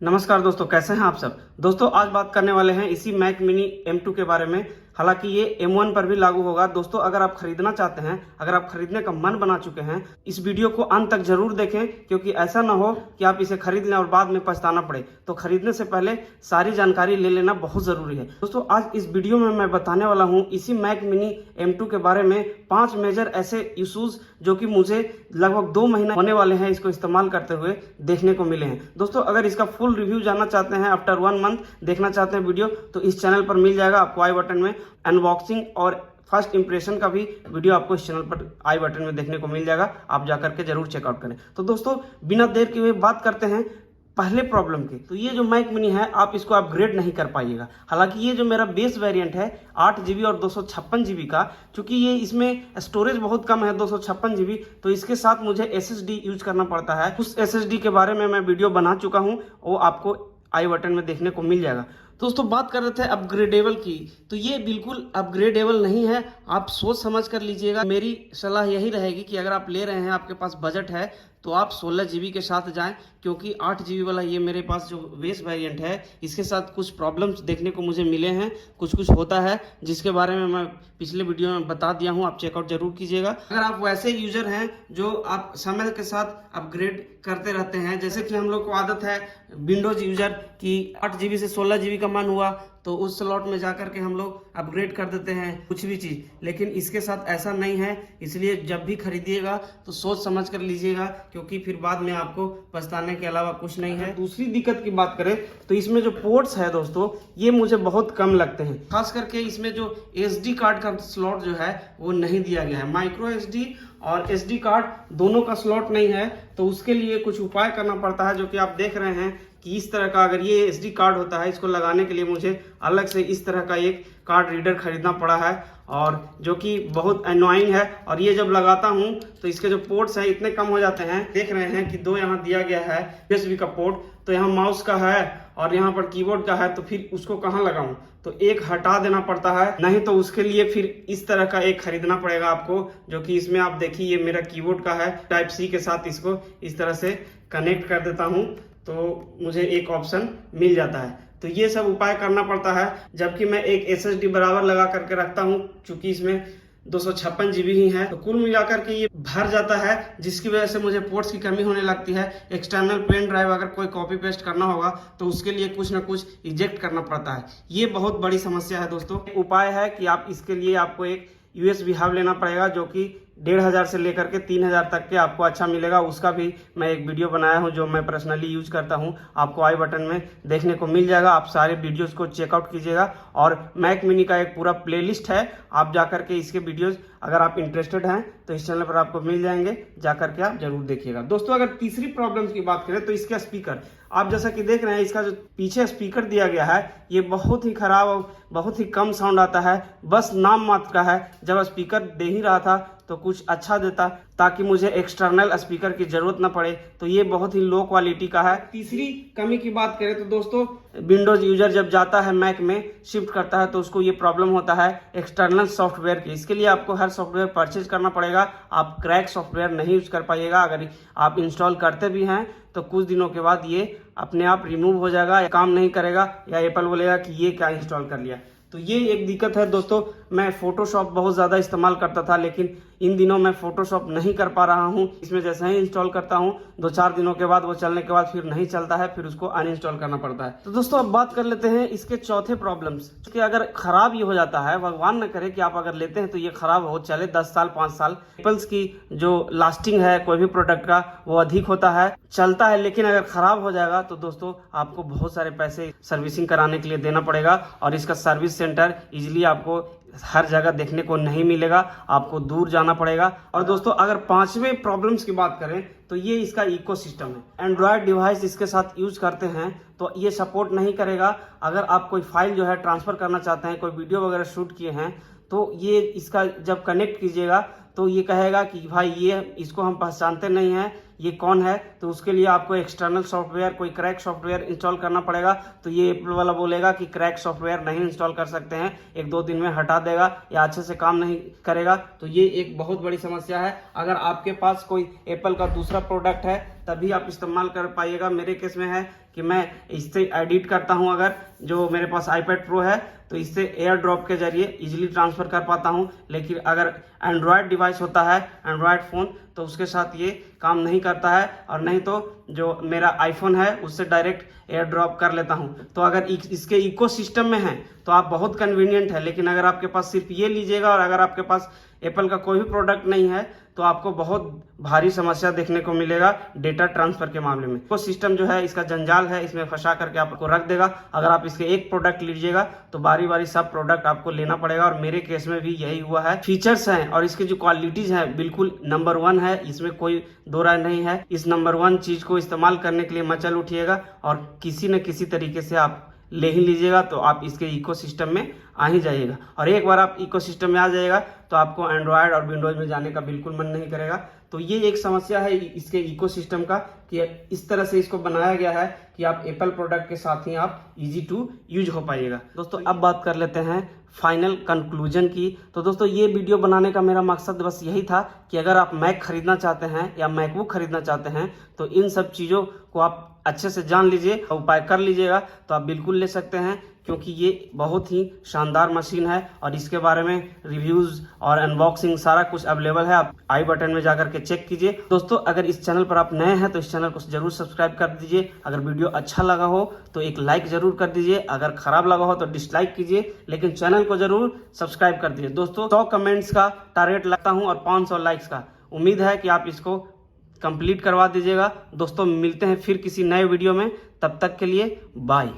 नमस्कार दोस्तों, कैसे हैं आप सब। दोस्तों आज बात करने वाले हैं इसी मैक मिनी M2 के बारे में। हालांकि ये M1 पर भी लागू होगा। दोस्तों अगर आप खरीदना चाहते हैं, अगर आप खरीदने का मन बना चुके हैं, इस वीडियो को अंत तक जरूर देखें, क्योंकि ऐसा ना हो कि आप इसे खरीद लें और बाद में पछताना पड़े। तो खरीदने से पहले सारी जानकारी ले लेना बहुत जरूरी है। दोस्तों आज इस वीडियो में मैं बताने वाला हूँ इसी मैक मिनी M2 के बारे में 5 मेजर ऐसे इशूज जो कि मुझे लगभग 2 महीने होने वाले हैं इसको इस्तेमाल करते हुए देखने को मिले हैं। दोस्तों अगर इसका फुल रिव्यू जानना चाहते हैं, आफ्टर 1 मंथ देखना चाहते हैं वीडियो, तो इस चैनल पर मिल जाएगा आपको आई बटन में। अनबॉक्सिंग और फर्स्ट इंप्रेशन का भी वीडियो आपको इस चैनल पर आई बटन में देखने को मिल जाएगा। आप जाकर के जरूर चेकआउट करें। तो दोस्तों बिना देर के हुए बात करते हैं पहले प्रॉब्लम की। तो ये जो मैक मिनी है आप इसको अपग्रेड नहीं कर पाइएगा। हालांकि ये जो मेरा बेस वेरिएंट है 8 GB और 256 GB का, चूंकि ये इसमें स्टोरेज बहुत कम है 256 GB, तो इसके साथ मुझे SSD यूज करना पड़ता है। उस SSD के बारे में मैं वीडियो बना चुका हूँ, वो आपको आई बटन में देखने को मिल जाएगा। दोस्तों बात कर रहे थे अपग्रेडेबल की, तो ये बिल्कुल अपग्रेडेबल नहीं है। आप सोच समझ कर लीजिएगा। मेरी सलाह यही रहेगी कि अगर आप ले रहे हैं, आपके पास बजट है, तो आप 16 GB के साथ जाएं, क्योंकि 8 GB वाला ये मेरे पास जो बेस वेरिएंट है इसके साथ कुछ प्रॉब्लम्स देखने को मुझे मिले हैं। कुछ होता है जिसके बारे में मैं पिछले वीडियो में बता दिया हूँ, आप चेकआउट जरूर कीजिएगा। अगर आप वैसे यूजर हैं जो आप समय के साथ अपग्रेड करते रहते हैं, जैसे कि हम लोग को आदत है विंडोज यूजर की 8 GB से 16 GB का मन हुआ तो उस स्लॉट में जाकर के हम लोग अपग्रेड कर देते हैं कुछ भी चीज़, लेकिन इसके साथ ऐसा नहीं है। इसलिए जब भी खरीदिएगा तो सोच समझ कर लीजिएगा, क्योंकि फिर बाद में आपको पछताने के अलावा कुछ नहीं है। दूसरी दिक्कत की बात करें तो इसमें जो पोर्ट्स है दोस्तों, ये मुझे बहुत कम लगते हैं। खास करके इसमें जो SD कार्ड का स्लॉट जो है वो नहीं दिया गया है। माइक्रो SD और SD कार्ड दोनों का स्लॉट नहीं है, तो उसके लिए कुछ उपाय करना पड़ता है, जो कि आप देख रहे हैं कि इस तरह का अगर ये SD कार्ड होता है, इसको लगाने के लिए मुझे अलग से इस तरह का एक कार्ड रीडर खरीदना पड़ा है, और जो कि बहुत एनोइंग है। और ये जब लगाता हूँ तो इसके जो पोर्ट्स हैं इतने कम हो जाते हैं। देख रहे हैं कि 2 यहाँ दिया गया है USB का पोर्ट, तो यहाँ माउस का है और यहाँ पर कीबोर्ड का है, तो फिर उसको कहाँ लगाऊं, तो एक हटा देना पड़ता है। नहीं तो उसके लिए फिर इस तरह का एक खरीदना पड़ेगा आपको, जो कि इसमें आप देखिए ये मेरा कीबोर्ड का है। टाइप C के साथ इसको इस तरह से कनेक्ट कर देता हूँ तो मुझे एक ऑप्शन मिल जाता है। तो ये सब उपाय करना पड़ता है, जबकि मैं एक SSD बराबर लगा करके रखता हूँ, चूंकि इसमें 256 GB ही है। तो कुल मिलाकर के ये भर जाता है, जिसकी वजह से मुझे पोर्ट्स की कमी होने लगती है। एक्सटर्नल पेन ड्राइव अगर कोई कॉपी पेस्ट करना होगा तो उसके लिए कुछ ना कुछ इजेक्ट करना पड़ता है। ये बहुत बड़ी समस्या है दोस्तों। उपाय है कि आप इसके लिए आपको एक USB हब लेना पड़ेगा, जो कि 1500 से लेकर के 3000 तक के आपको अच्छा मिलेगा। उसका भी मैं एक वीडियो बनाया हूं जो मैं पर्सनली यूज करता हूं, आपको आई बटन में देखने को मिल जाएगा। आप सारे वीडियोस को चेकआउट कीजिएगा, और मैक मिनी का एक पूरा प्लेलिस्ट है, आप जाकर के इसके वीडियोस अगर आप इंटरेस्टेड हैं तो इस चैनल पर आपको मिल जाएंगे, जाकर के आप जरूर देखिएगा। दोस्तों अगर तीसरी प्रॉब्लम की बात करें तो इसका स्पीकर, आप जैसा कि देख रहे हैं इसका जो पीछे स्पीकर दिया गया है ये बहुत ही खराब और बहुत ही कम साउंड आता है, बस नाम मात्र का है। जब स्पीकर दे ही रहा था तो कुछ अच्छा देता, ताकि मुझे एक्सटर्नल स्पीकर की जरूरत ना पड़े। तो ये बहुत ही लो क्वालिटी का है। तीसरी कमी की बात करें तो दोस्तों, विंडोज यूजर जब जाता है मैक में शिफ्ट करता है तो उसको ये प्रॉब्लम होता है एक्सटर्नल सॉफ्टवेयर की। इसके लिए आपको हर सॉफ्टवेयर परचेज करना पड़ेगा। आप क्रैक सॉफ्टवेयर नहीं यूज कर पाइएगा। अगर आप इंस्टॉल करते भी हैं तो कुछ दिनों के बाद ये अपने आप रिमूव हो जाएगा, या काम नहीं करेगा, या एप्पल बोलेगा कि ये क्या इंस्टॉल कर लिया। तो ये एक दिक्कत है दोस्तों। मैं फोटोशॉप बहुत ज़्यादा इस्तेमाल करता था, लेकिन इन दिनों मैं फोटोशॉप नहीं कर पा रहा हूँ। इसमें जैसे ही इंस्टॉल करता हूँ 2-4 दिनों के बाद वो चलने के बाद फिर नहीं चलता है, फिर उसको अनइंस्टॉल करना पड़ता है। तो दोस्तों अब बात कर लेते हैं इसके चौथे प्रॉब्लम्स, कि अगर खराब ये हो जाता है, भगवान न करे कि आप अगर लेते हैं तो ये खराब हो चले 10 साल 5 साल। एप्पल्स की जो लास्टिंग है कोई भी प्रोडक्ट का वो अधिक होता है, चलता है, लेकिन अगर खराब हो जाएगा तो दोस्तों आपको बहुत सारे पैसे सर्विसिंग कराने के लिए देना पड़ेगा, और इसका सर्विस सेंटर इजीली आपको हर जगह देखने को नहीं मिलेगा, आपको दूर जाना पड़ेगा। और दोस्तों अगर पांचवें प्रॉब्लम्स की बात करें तो ये इसका इकोसिस्टम है। एंड्रॉयड डिवाइस इसके साथ यूज करते हैं तो ये सपोर्ट नहीं करेगा। अगर आप कोई फाइल जो है ट्रांसफर करना चाहते हैं, कोई वीडियो वगैरह शूट किए हैं, तो ये इसका जब कनेक्ट कीजिएगा तो ये कहेगा कि भाई ये इसको हम पहचानते नहीं हैं, ये कौन है। तो उसके लिए आपको एक्सटर्नल सॉफ्टवेयर, कोई क्रैक सॉफ्टवेयर इंस्टॉल करना पड़ेगा। तो ये एप्पल वाला बोलेगा कि क्रैक सॉफ्टवेयर नहीं इंस्टॉल कर सकते हैं, 1-2 दिन में हटा देगा या अच्छे से काम नहीं करेगा। तो ये एक बहुत बड़ी समस्या है। अगर आपके पास कोई एप्पल का दूसरा प्रोडक्ट है तभी आप इस्तेमाल कर पाइएगा। मेरे केस में है कि मैं इससे एडिट करता हूं, अगर जो मेरे पास iPad Pro है तो इससे एयर ड्रॉप के जरिए इजीली ट्रांसफर कर पाता हूं। लेकिन अगर एंड्रॉयड डिवाइस होता है, एंड्रॉयड फ़ोन, तो उसके साथ ये काम नहीं करता है, और नहीं तो जो मेरा आईफोन है उससे डायरेक्ट एयर ड्रॉप कर लेता हूं। तो अगर इसके इकोसिस्टम में है तो आप बहुत कन्वीनियंट है। लेकिन अगर आपके पास सिर्फ ये लीजिएगा और अगर आपके पास एप्पल का कोई भी प्रोडक्ट नहीं है तो आपको बहुत भारी समस्या देखने को मिलेगा डेटा ट्रांसफर के मामले में। वो सिस्टम जो है इसका जंजाल है, इसमें फंसा करके आपको रख देगा। अगर आप इसके एक प्रोडक्ट लीजिएगा तो बारी बारी सब प्रोडक्ट आपको लेना पड़ेगा, और मेरे केस में भी यही हुआ है। फीचर्स हैं और इसकी जो क्वालिटीज है बिल्कुल नंबर 1 है, इसमें कोई दो राय नहीं है। इस नंबर 1 चीज को इस्तेमाल करने के लिए मचल उठिएगा और किसी न किसी तरीके से आप ले ही लीजिएगा, तो आप इसके इकोसिस्टम में आ ही जाइएगा। और एक बार आप इकोसिस्टम में आ जाएगा तो आपको एंड्रॉयड और विंडोज में जाने का बिल्कुल मन नहीं करेगा। तो ये एक समस्या है इसके इकोसिस्टम का, कि इस तरह से इसको बनाया गया है कि आप एप्पल प्रोडक्ट के साथ ही आप इजी टू यूज हो पाइएगा। दोस्तों अब बात कर लेते हैं फाइनल कंक्लूजन की। तो दोस्तों ये वीडियो बनाने का मेरा मकसद बस यही था कि अगर आप मैक खरीदना चाहते हैं या मैकबुक खरीदना चाहते हैं तो इन सब चीज़ों को आप अच्छे से जान लीजिए, उपाय कर लीजिएगा, तो आप बिल्कुल ले सकते हैं। क्योंकि ये बहुत ही शानदार मशीन है और इसके बारे में रिव्यूज और अनबॉक्सिंग सारा कुछ अवेलेबल है। आप आई बटन में जाकर के चेक कीजिए। दोस्तों अगर इस चैनल पर आप नए हैं तो इस चैनल को जरूर सब्सक्राइब कर दीजिए। अगर वीडियो अच्छा लगा हो तो एक लाइक जरूर कर दीजिए, अगर खराब लगा हो तो डिसलाइक कीजिए, लेकिन चैनल को जरूर सब्सक्राइब कर दीजिए। दोस्तों 100 कमेंट्स का टारगेट लगता हूँ और 500 लाइक्स का। उम्मीद है कि आप इसको कंप्लीट करवा दीजिएगा। दोस्तों मिलते हैं फिर किसी नए वीडियो में, तब तक के लिए बाय।